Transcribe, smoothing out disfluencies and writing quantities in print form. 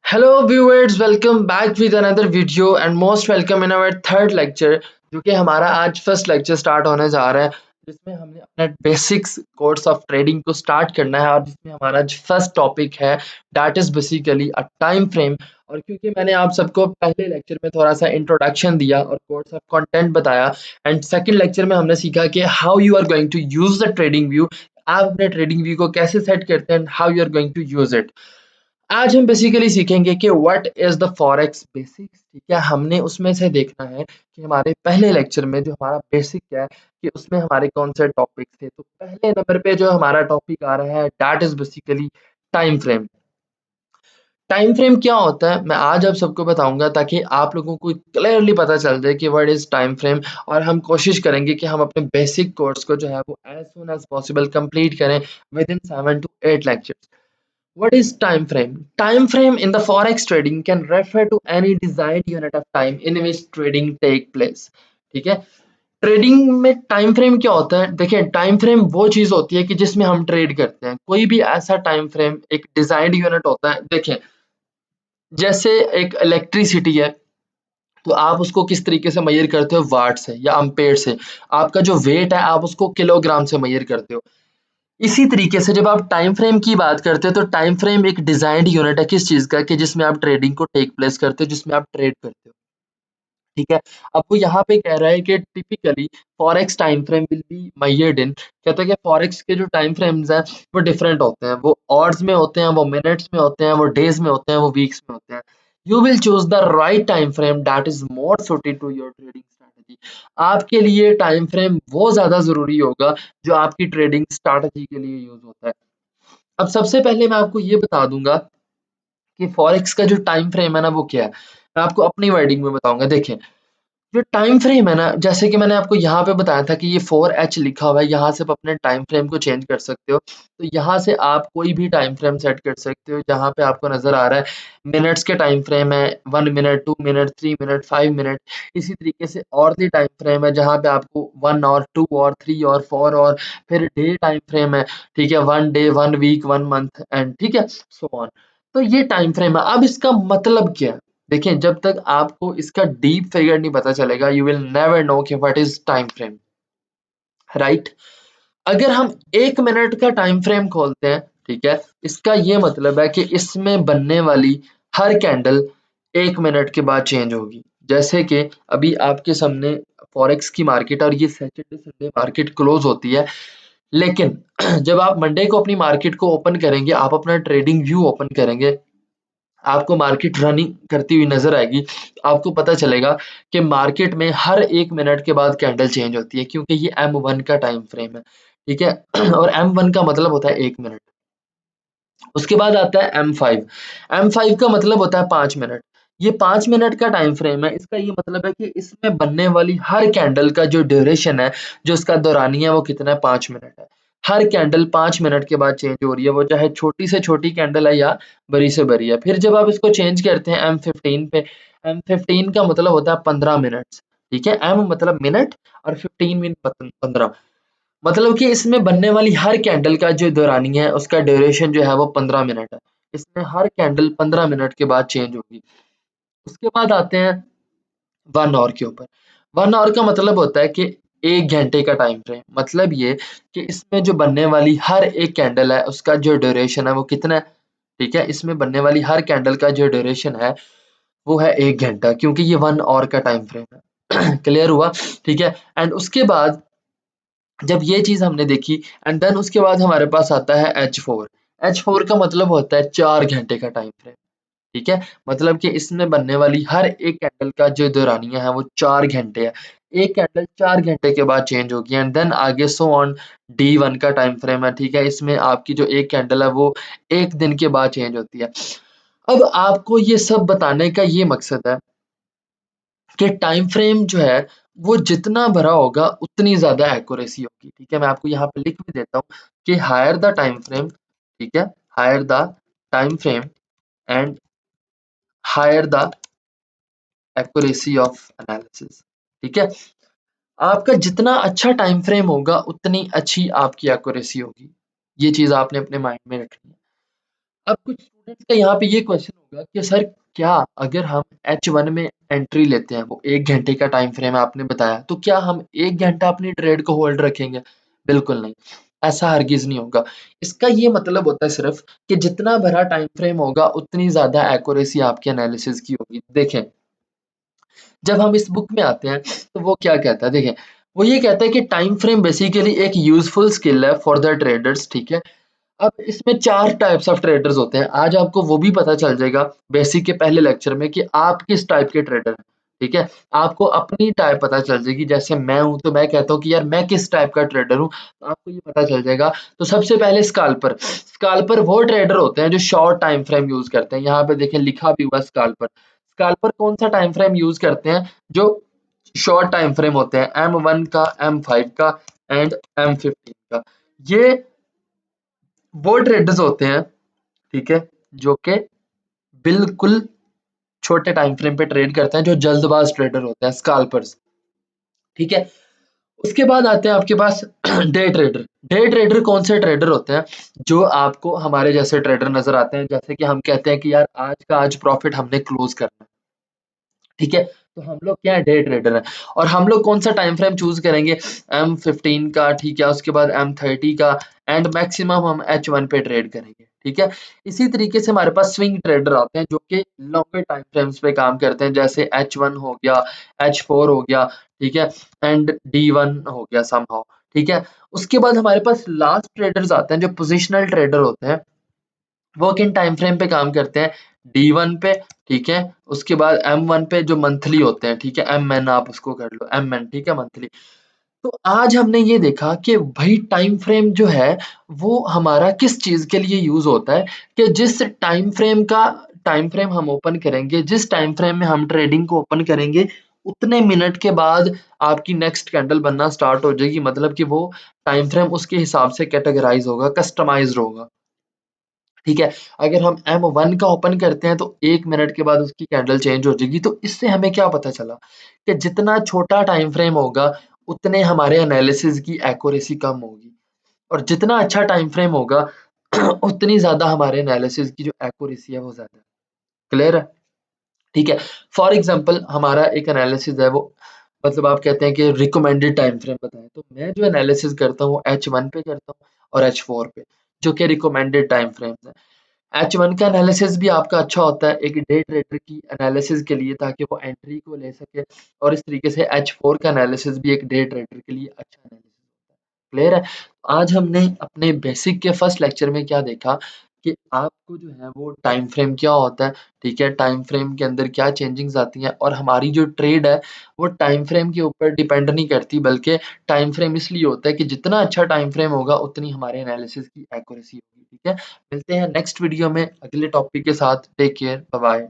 Hello viewers, welcome back with another video and most welcome in our third lecture जो कि हमारा आज first lecture start होने जा रहा है जिसमें हमने अपना बेसिक्स कोर्स ऑफ ट्रेडिंग को स्टार्ट करना है और जिसमें हमारा फर्स्ट टॉपिक है that is basically a time frame. और क्योंकि मैंने आप सबको पहले लेक्चर में थोड़ा सा इंट्रोडक्शन दिया और कोर्स ऑफ कंटेंट बताया एंड सेकंड लेक्चर में हमने सीखा कि how you are going to use the TradingView, आप अपने ट्रेडिंग व्यू को कैसे सेट करते हैं, how you are going to use it. आज हम बेसिकली सीखेंगे कि what is the forex basics. ठीक है, हमने उसमें से देखना है कि हमारे पहले लेक्चर में जो हमारा बेसिक है कि उसमें हमारे कौन से टॉपिक थे। तो पहले नंबर पे जो हमारा टॉपिक आ रहा है that is basically time frame. Time frame क्या होता है मैं आज आप सबको बताऊंगा ताकि आप लोगों को क्लियरली पता चल जाए कि व्हाट इज टाइम फ्रेम। और हम कोशिश करेंगे कि हम अपने बेसिक कोर्स को जो है वो as soon as possible complete करें within 7 to 8 lectures। What is time frame? Time frame in the forex trading can refer to any desired unit of time in which trading take place। ठीक है, trading में time frame क्या होता है? देखिए, time frame वो चीज होती है कि जिसमें हम ट्रेड करते हैं। कोई भी ऐसा टाइम फ्रेम एक डिजाइर्ड यूनिट होता है। देखिए, जैसे एक इलेक्ट्रिसिटी है तो आप उसको किस तरीके से मेजर करते हो? वाट से या अम्पेयर से। आपका जो वेट है आप उसको किलोग्राम से मेजर करते हो। इसी तरीके से जब आप टाइम फ्रेम की बात करते हो तो टाइम फ्रेम एक डिजाइंड यूनिट है किस चीज का कि जिसमें आप ट्रेडिंग को टेक प्लेस करते हो, जिसमें आप ट्रेड करते हो। ठीक है, अब वो यहाँ पे कह रहा है कि typically forex time frame will be measured in, कहता है कि फॉरेक्स के जो टाइम फ्रेम्स हैं वो डिफरेंट होते हैं। वो आवर्स में होते हैं, वो मिनट्स में होते हैं, वो डेज में होते हैं, वो वीक्स में होते हैं। You will choose the right time frame that is more suited to your trading strategy. आपके लिए टाइम फ्रेम वो ज्यादा जरूरी होगा जो आपकी ट्रेडिंग स्ट्रेटजी के लिए यूज होता है। अब सबसे पहले मैं आपको ये बता दूंगा कि फॉरेक्स का जो टाइम फ्रेम है ना वो क्या है। मैं आपको अपनी वर्डिंग में बताऊंगा। देखें, जो टाइम फ्रेम है ना, जैसे कि मैंने आपको यहाँ पे बताया था कि ये 4H लिखा हुआ है, यहाँ से आप अपने टाइम फ्रेम को चेंज कर सकते हो। तो यहाँ से आप कोई भी टाइम फ्रेम सेट कर सकते हो। जहाँ पे आपको नजर आ रहा है मिनट्स के टाइम फ्रेम है, 1 मिनट, 2 मिनट, 3 मिनट, 5 मिनट। इसी तरीके से और भी टाइम फ्रेम है जहाँ पे आपको 1 और 2 और 3 और 4 और फिर डे टाइम फ्रेम है। ठीक है, 1 डे, 1 वीक, 1 मंथ एंड ठीक है सो ऑन। तो ये टाइम फ्रेम है। अब इसका मतलब क्या है? देखिए, जब तक आपको इसका डीप फिगर नहीं पता चलेगा यू विल नेवर नो कि what is time frame, right. अगर हम 1 मिनट का टाइम फ्रेम खोलते हैं, ठीक है, इसका ये मतलब है कि इसमें बनने वाली हर कैंडल 1 मिनट के बाद चेंज होगी। जैसे कि अभी आपके सामने फॉरेक्स की मार्केट और ये सैटरडे संडे मार्केट क्लोज होती है, लेकिन जब आप मंडे को अपनी मार्केट को ओपन करेंगे, आप अपना ट्रेडिंग व्यू ओपन करेंगे, आपको मार्केट रनिंग करती हुई नजर आएगी। आपको पता चलेगा कि मार्केट में हर 1 मिनट के बाद कैंडल चेंज होती है क्योंकि ये M1 का टाइम फ्रेम है। ठीक है और M1 का मतलब होता है 1 मिनट। उसके बाद आता है M5। M5 का मतलब होता है 5 मिनट। ये 5 मिनट का टाइम फ्रेम है। इसका ये मतलब है कि इसमें बनने वाली हर कैंडल का जो ड्यूरेशन है, जो इसका दौरानिया है, वो कितना है? 5 मिनट है। हर कैंडल 5 मिनट के बाद चेंज हो रही है, वो चाहे छोटी से छोटी कैंडल है या बड़ी से बड़ी है। फिर जब आप इसको चेंज करते हैं M15 पे, M15 का मतलब होता है 15 मिनट। ठीक है, M मतलब मिनट और 15 मीन 15। मतलब कि इसमें बनने वाली हर कैंडल का जो दौरानिया है उसका ड्यूरेशन जो है वो 15 मिनट है। इसमें हर कैंडल 15 मिनट के बाद चेंज होगी। उसके बाद आते हैं 1 आवर के ऊपर। 1 आवर का मतलब होता है कि 1 घंटे का टाइम फ्रेम। मतलब ये कि इसमें जो बनने वाली हर एक कैंडल है उसका जो ड्यूरेशन है वो कितना है? ठीक है, इसमें बनने वाली हर कैंडल का जो ड्यूरेशन है वो है 1 घंटा, क्योंकि ये 1 आवर का टाइम फ्रेम है। क्लियर हुआ? ठीक है, एंड उसके बाद जब ये चीज हमने देखी एंड देन उसके बाद हमारे पास आता है H4। H4 का मतलब होता है 4 घंटे का टाइम फ्रेम। ठीक है, मतलब कि इसमें बनने वाली हर एक कैंडल का जो दौरानिया है वो 4 घंटे है। एक कैंडल 4 घंटे के बाद चेंज होगी एंड देन आगे सो ऑन। D1 का टाइम फ्रेम है। ठीक है, इसमें आपकी जो एक कैंडल है वो 1 दिन के बाद चेंज होती है। अब आपको ये सब बताने का ये मकसद है कि टाइम फ्रेम जो है वो जितना बड़ा होगा उतनी ज्यादा एक्यूरेसी होगी। ठीक है, मैं आपको यहाँ पे लिख भी देता हूँ कि हायर द टाइम फ्रेम, ठीक है, higher the time frame and higher the accuracy of analysis. ठीक है, आपका जितना अच्छा टाइम फ्रेम होगा उतनी अच्छी आपकी एक्यूरेसी होगी। ये चीज आपने अपने माइंड में रखनी है। अब कुछ स्टूडेंट्स का यहाँ पे ये क्वेश्चन होगा कि सर क्या अगर हम H1 में एंट्री लेते हैं, वो 1 घंटे का टाइम फ्रेम आपने बताया, तो क्या हम 1 घंटा अपनी ट्रेड को होल्ड रखेंगे? बिल्कुल नहीं, ऐसा हरगिज़ नहीं होगा। इसका ये मतलब होता है सिर्फ़ कि जितना बड़ा टाइम फ्रेम होगा, उतनी ज़्यादा एक्यूरेसी आपके एनालिसिस की होगी। देखें, जब हम इस बुक में आते हैं, तो वो क्या कहता है? देखें, वो ये कहता है कि टाइम फ्रेम बेसिकली एक यूज़फुल स्किल है फॉर द ट्रेडर्स, ठीक है? अब इसमें 4 टाइप्स ऑफ ट्रेडर्स होते हैं। आज आपको वो भी पता चल जाएगा बेसिक के पहले लेक्चर में कि आप किस टाइप के ट्रेडर हैं, ठीक है? आपको अपनी टाइप पता चल जाएगी। जैसे मैं हूँ, तो मैं कहता हूँ कि यार मैं किस टाइप का ट्रेडर हूँ, तो आपको ये पता चल जाएगा। तो सबसे पहले स्काल्पर। स्काल्पर वो ट्रेडर होते हैं जो शॉर्ट टाइम फ्रेम यूज़ करते हैं। यहाँ पे देखें लिखा भी हुआ है स्काल्पर। स्काल्पर कौन-सा टाइम फ्रेम यूज़ करते हैं? जो शॉर्ट टाइम फ्रेम होते हैं, M1 का, M5 का एंड M15 का। ये वो ट्रेडर्स होते हैं, ठीक है, जो कि बिल्कुल छोटे टाइम फ्रेम पे ट्रेड करते हैं, जो जल्दबाज ट्रेडर होते हैं, स्काल्पर्स, ठीक है। उसके बाद आते हैं आपके पास डे ट्रेडर। डे ट्रेडर कौन से ट्रेडर होते हैं? जो आपको हमारे जैसे ट्रेडर नजर आते हैं, जैसे कि हम कहते हैं कि यार आज का आज प्रॉफिट हमने क्लोज करना है, ठीक है। तो हम लोग क्या है, डे ट्रेडर हैं। और हम लोग कौन सा टाइम फ्रेम चूज करेंगे? M15 का, ठीक है, उसके बाद M30 का एंड मैक्सिमम हम H1 पे ट्रेड करेंगे, ठीक है। इसी तरीके से हमारे पास स्विंग ट्रेडर आते हैं जो कि लॉन्गर टाइम फ्रेम्स पे काम करते हैं, जैसे H1 हो गया, H4 हो गया, ठीक है, एंड D1 हो गया समहाउ, ठीक है। उसके बाद हमारे पास लास्ट ट्रेडर्स आते हैं जो पोजिशनल ट्रेडर होते हैं। वो किन टाइम फ्रेम पे काम करते हैं? D1 पे, ठीक है, उसके बाद M1 पे जो मंथली होते हैं, ठीक है, MN आप उसको कर लो, MN, ठीक है, मंथली। तो आज हमने ये देखा कि भाई टाइम फ्रेम जो है वो हमारा किस चीज के लिए यूज होता है, कि जिस टाइम फ्रेम हम ओपन करेंगे, जिस टाइम फ्रेम में हम ट्रेडिंग को ओपन करेंगे, उतने मिनट के बाद आपकी नेक्स्ट कैंडल बनना स्टार्ट हो जाएगी। मतलब कि वो टाइम फ्रेम उसके हिसाब से कैटेगराइज होगा, कस्टमाइज्ड होगा, ठीक है। अगर हम M1 का ओपन करते हैं तो 1 मिनट के बाद उसकी कैंडल चेंज हो जाएगी। तो इससे हमें क्या पता चला कि जितना छोटा टाइम फ्रेम होगा, उतने हमारे एनालिसिस की एक्यूरेसी कम होगी, और जितना अच्छा टाइम फ्रेम होगा उतनी ज़्यादा हमारे एनालिसिस की जो एक्यूरेसी है वो ज़्यादा है। क्लियर है? ठीक है। फॉर एग्जांपल हमारा एक एनालिसिस है, वो मतलब आप कहते हैं कि रिकमेंडेड टाइम फ्रेम बताएं, तो मैं जो एनालिसिस करता हूँ H1 पे करता हूँ और H4 पे, जो कि रिकमेंडेड टाइम फ्रेम्स है। H1 का एनालिसिस भी आपका अच्छा होता है एक डे ट्रेडर की एनालिसिस के लिए, ताकि वो एंट्री को ले सके, और इस तरीके से H4 का एनालिसिस भी एक डे ट्रेडर के लिए अच्छा एनालिसिस होता है। क्लियर है? आज हमने अपने बेसिक के फर्स्ट लेक्चर में क्या देखा कि आपको जो है वो टाइम फ्रेम क्या होता है, ठीक है, टाइम फ्रेम के अंदर क्या चेंजिंग्स आती हैं, और हमारी जो ट्रेड है वो टाइम फ्रेम के ऊपर डिपेंड नहीं करती, बल्कि टाइम फ्रेम इसलिए होता है कि जितना अच्छा टाइम फ्रेम होगा, उतनी हमारे एनालिसिस की एक्यूरेसी होगी, ठीक है। मिलते हैं नेक्स्ट वीडियो में अगले टॉपिक के साथ। Take care, bye bye.